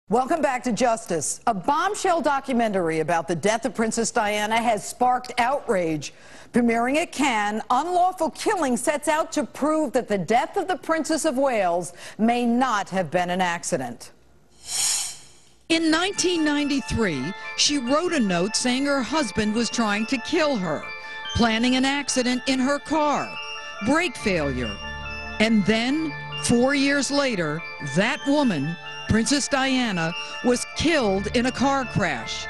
Welcome back to Justice. A bombshell documentary about the death of Princess Diana has sparked outrage. Premiering at Cannes, Unlawful Killing sets out to prove that the death of the Princess of Wales may not have been an accident. In 1993, she wrote a note saying her husband was trying to kill her, planning an accident in her car, brake failure. And then, 4 years later, that woman, Princess Diana, was killed in a car crash.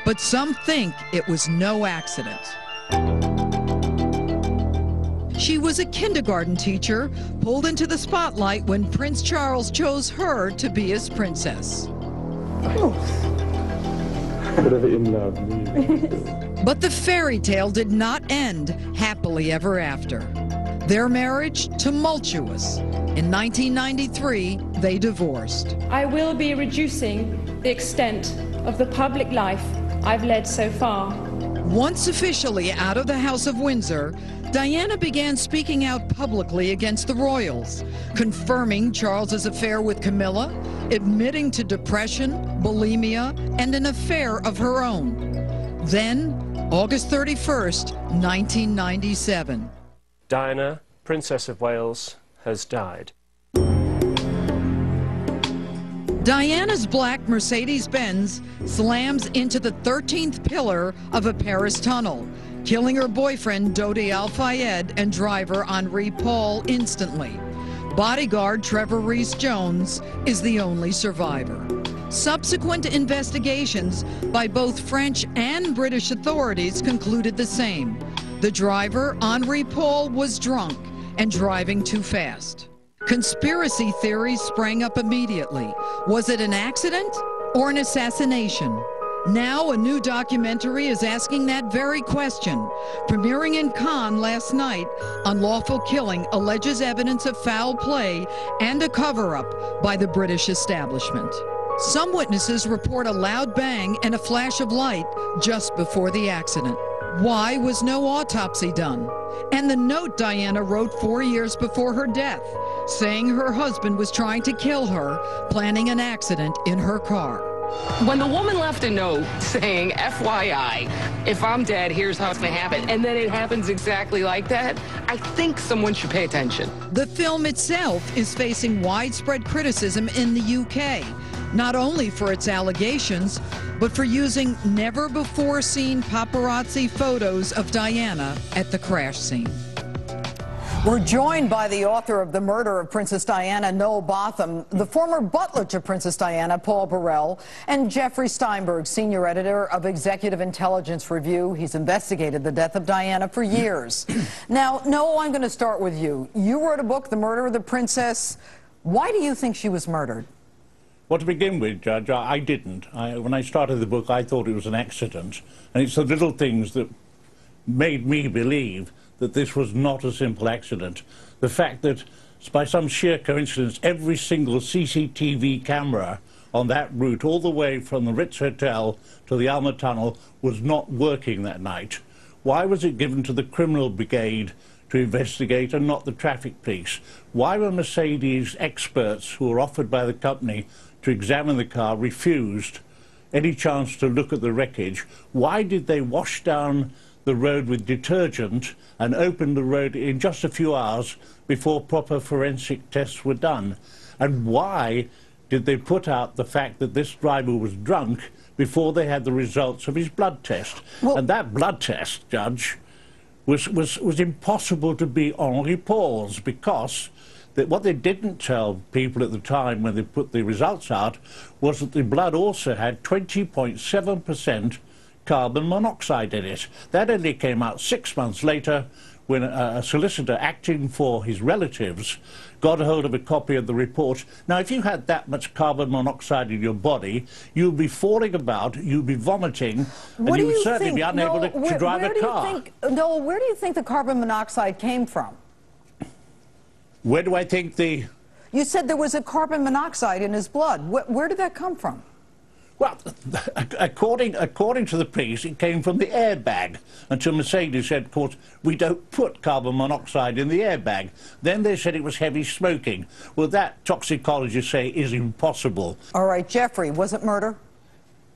But some think it was no accident. She was a kindergarten teacher, pulled into the spotlight when Prince Charles chose her to be his princess. But the fairy tale did not end happily ever after. Their marriage, tumultuous. In 1993, they divorced. I will be reducing the extent of the public life I've led so far. Once officially out of the House of Windsor, Diana began speaking out publicly against the royals, confirming Charles's affair with Camilla, admitting to depression, bulimia, and an affair of her own. Then, August 31st, 1997. Diana, Princess of Wales, has died. Diana's black Mercedes-Benz slams into the 13th pillar of a Paris tunnel, killing her boyfriend Dodi Al-Fayed and driver Henri Paul instantly. Bodyguard Trevor Rees-Jones is the only survivor. Subsequent investigations by both French and British authorities concluded the same. The driver, Henri Paul, was drunk and driving too fast. Conspiracy theories sprang up immediately. Was it an accident or an assassination? Now a new documentary is asking that very question. Premiering in Cannes last night, Unlawful Killing alleges evidence of foul play and a cover-up by the British establishment. Some witnesses report a loud bang and a flash of light just before the accident. Why was no autopsy done? And the note Diana wrote 4 years before her death, saying her husband was trying to kill her, planning an accident in her car. When the woman left a note saying, FYI, if I'm dead, here's how it's going to happen, and then it happens exactly like that, I think someone should pay attention. The film itself is facing widespread criticism in the UK, not only for its allegations, but for using never-before-seen paparazzi photos of Diana at the crash scene. We're joined by the author of The Murder of Princess Diana, Noel Botham, the former butler to Princess Diana, Paul Burrell, and Jeffrey Steinberg, senior editor of Executive Intelligence Review. He's investigated the death of Diana for years. Now, Noel, I'm going to start with you. You wrote a book, The Murder of the Princess. Why do you think she was murdered? Well, to begin with, Judge, I didn't. When I started the book, I thought it was an accident. And it's the little things that made me believe that this was not a simple accident. The fact that, by some sheer coincidence, every single CCTV camera on that route, all the way from the Ritz Hotel to the Alma Tunnel, was not working that night. Why was it given to the criminal brigade to investigate and not the traffic police? Why were Mercedes experts who were offered by the company to examine the car refused any chance to look at the wreckage? Why did they wash down the road with detergent and open the road in just a few hours before proper forensic tests were done? And why did they put out the fact that this driver was drunk before they had the results of his blood test? Well, and that blood test, Judge, was impossible to be Henri Paul's, because what they didn't tell people at the time when they put the results out was that the blood also had 20.7% carbon monoxide in it. That only came out 6 months later, when a solicitor acting for his relatives got a hold of a copy of the report. Now, if you had that much carbon monoxide in your body, you'd be falling about, you'd be vomiting, and you would certainly be unable to drive a car. Noel, where do you think the carbon monoxide came from? Where do I think the... You said there was a carbon monoxide in his blood. Where did that come from? Well, according to the police, it came from the airbag, until Mercedes said, of course, we don't put carbon monoxide in the airbag. Then they said it was heavy smoking. Well, that toxicologists say is impossible. All right, Jeffrey, was it murder?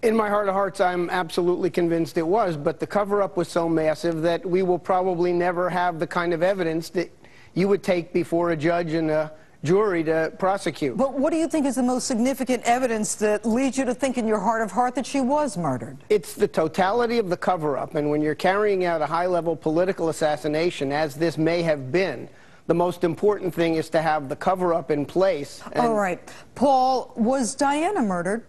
In my heart of hearts, I'm absolutely convinced it was, but the cover-up was so massive that we will probably never have the kind of evidence that you would take before a judge and a jury to prosecute. But what do you think is the most significant evidence that leads you to think in your heart of heart that she was murdered? It's the totality of the cover-up, and when you're carrying out a high-level political assassination, as this may have been, the most important thing is to have the cover-up in place. All right. Paul, was Diana murdered?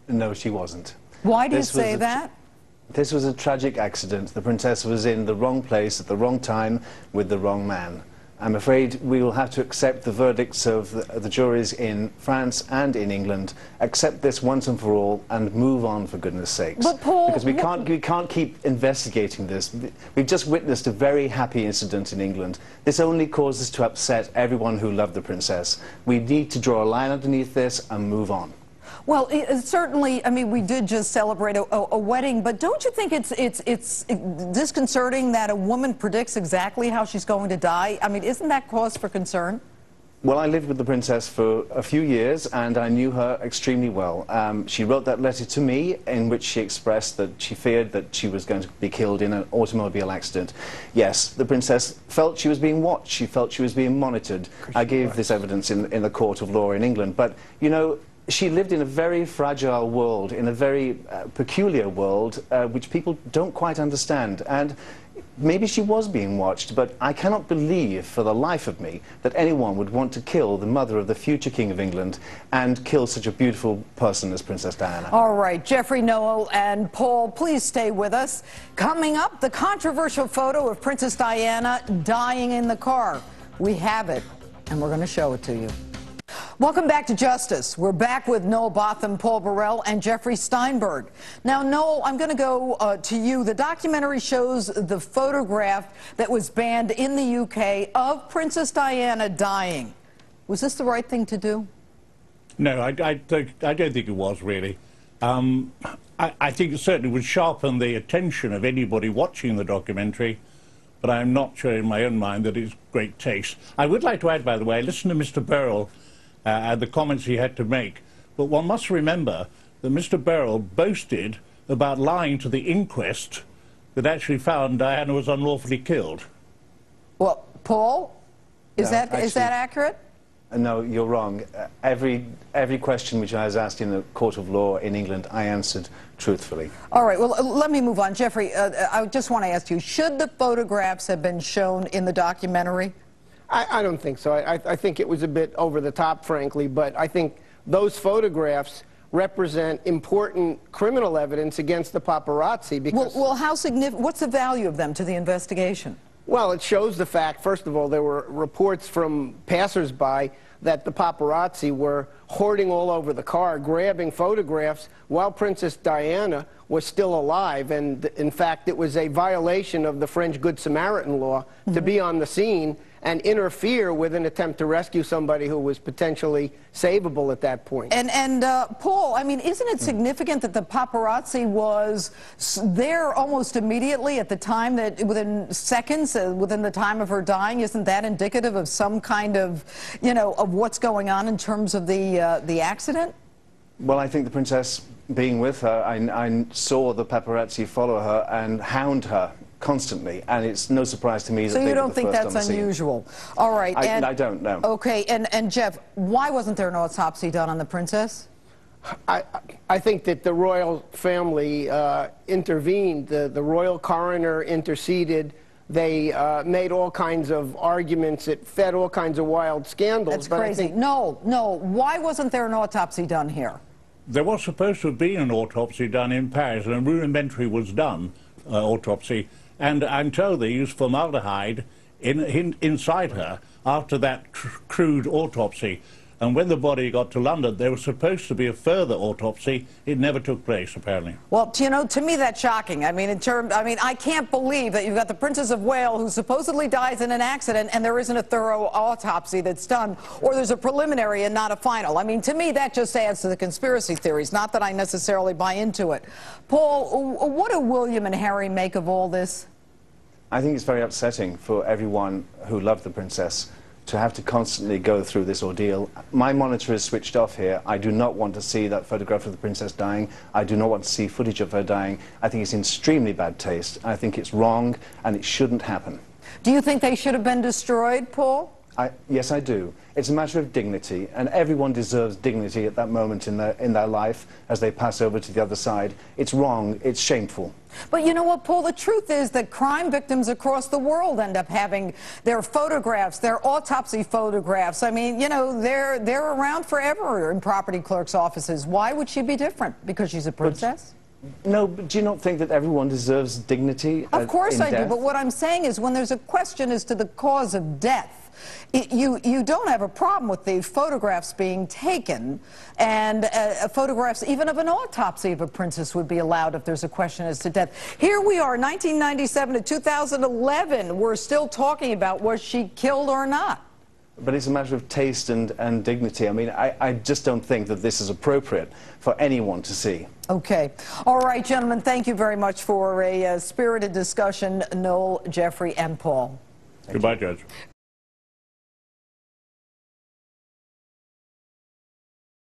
No, she wasn't. Why do you say that? This was a tragic accident. The princess was in the wrong place at the wrong time with the wrong man. I'm afraid we will have to accept the verdicts of the juries in France and in England, accept this once and for all, and move on, for goodness sakes. But Paul, because we can't keep investigating this. We've just witnessed a very happy incident in England. This only causes to upset everyone who loved the princess. We need to draw a line underneath this and move on. Well, certainly, I mean, we did just celebrate a wedding, but don't you think it's disconcerting that a woman predicts exactly how she's going to die? I mean, isn't that cause for concern? Well, I lived with the princess for a few years, and I knew her extremely well. She wrote that letter to me in which she expressed that she feared that she was going to be killed in an automobile accident. Yes, the princess felt she was being watched. She felt she was being monitored. I gave this evidence in the court of law in England. But, you know, she lived in a very fragile world, in a very peculiar world, which people don't quite understand. And maybe she was being watched, but I cannot believe for the life of me that anyone would want to kill the mother of the future King of England and kill such a beautiful person as Princess Diana. All right, Jeffrey, Noel, and Paul, please stay with us. Coming up, the controversial photo of Princess Diana dying in the car. We have it, and we're going to show it to you. Welcome back to Justice. We're back with Noel Botham, Paul Burrell, and Jeffrey Steinberg. Now, Noel, I'm going to go to you. The documentary shows the photograph that was banned in the UK of Princess Diana dying. Was this the right thing to do? No, I don't think it was, really. I think it certainly would sharpen the attention of anybody watching the documentary, but I'm not sure in my own mind that it's great taste. I would like to add, by the way, I listened to Mr. Burrell and the comments he had to make, but one must remember that Mr. Burrell boasted about lying to the inquest that actually found Diana was unlawfully killed. Well, Paul, is that accurate? No, you're wrong. Every question which I was asked in a court of law in England, I answered truthfully. All right, well, let me move on. Jeffrey, I just want to ask you, should the photographs have been shown in the documentary? I don't think so. I think it was a bit over the top, frankly, but I think those photographs represent important criminal evidence against the paparazzi because... Well, how significant, what's the value of them to the investigation? Well, it shows the fact, first of all, there were reports from passersby that the paparazzi were hoarding all over the car, grabbing photographs while Princess Diana was still alive. And in fact, it was a violation of the French Good Samaritan law to be on the scene and interfere with an attempt to rescue somebody who was potentially savable at that point. And Paul, I mean, isn't it significant that the paparazzi was there almost immediately at the time, that within seconds, within the time of her dying? Isn't that indicative of some kind of, you know, of what's going on in terms of the accident? Well, I think the princess being with her, I saw the paparazzi follow her and hound her constantly, and it's no surprise to me that so they you were don't the think first that's on the unusual? All right. I don't know. Okay, and Jeff, why wasn't there an autopsy done on the princess? I think that the royal family intervened. The royal coroner interceded. They made all kinds of arguments. It fed all kinds of wild scandals. That's crazy. No. Why wasn't there an autopsy done here? There was supposed to have been an autopsy done in Paris, and a rudimentary was done, autopsy, and I'm told they used formaldehyde inside her after that crude autopsy. And when the body got to London, there was supposed to be a further autopsy. It never took place, apparently. Well, you know, to me that's shocking. I mean, I can't believe that you've got the Princess of Wales who supposedly dies in an accident and there isn't a thorough autopsy that's done, or there's a preliminary and not a final. I mean, to me that just adds to the conspiracy theories, not that I necessarily buy into it. Paul, what do William and Harry make of all this? I think it's very upsetting for everyone who loved the princess to have to constantly go through this ordeal. My monitor is switched off here. I do not want to see that photograph of the princess dying. I do not want to see footage of her dying. I think it's in extremely bad taste. I think it's wrong, and it shouldn't happen. Do you think they should have been destroyed, Paul? Yes, I do. It's a matter of dignity, and everyone deserves dignity at that moment in their life as they pass over to the other side. It's wrong. It's shameful. But you know what, Paul? The truth is that crime victims across the world end up having their photographs, their autopsy photographs. I mean, you know, they're around forever in property clerks' offices. Why would she be different? Because she's a princess? No, but do you not think that everyone deserves dignity? Of course I do, death? but what I'm saying is when there's a question as to the cause of death, you don't have a problem with the photographs being taken, and photographs even of an autopsy of a princess would be allowed if there's a question as to death. Here we are, 1997 to 2011, we're still talking about was she killed or not. But it's a matter of taste and dignity. I mean, I just don't think that this is appropriate for anyone to see. Okay. All right, gentlemen, thank you very much for a spirited discussion. Noel, Jeffrey, and Paul. Goodbye, Judge.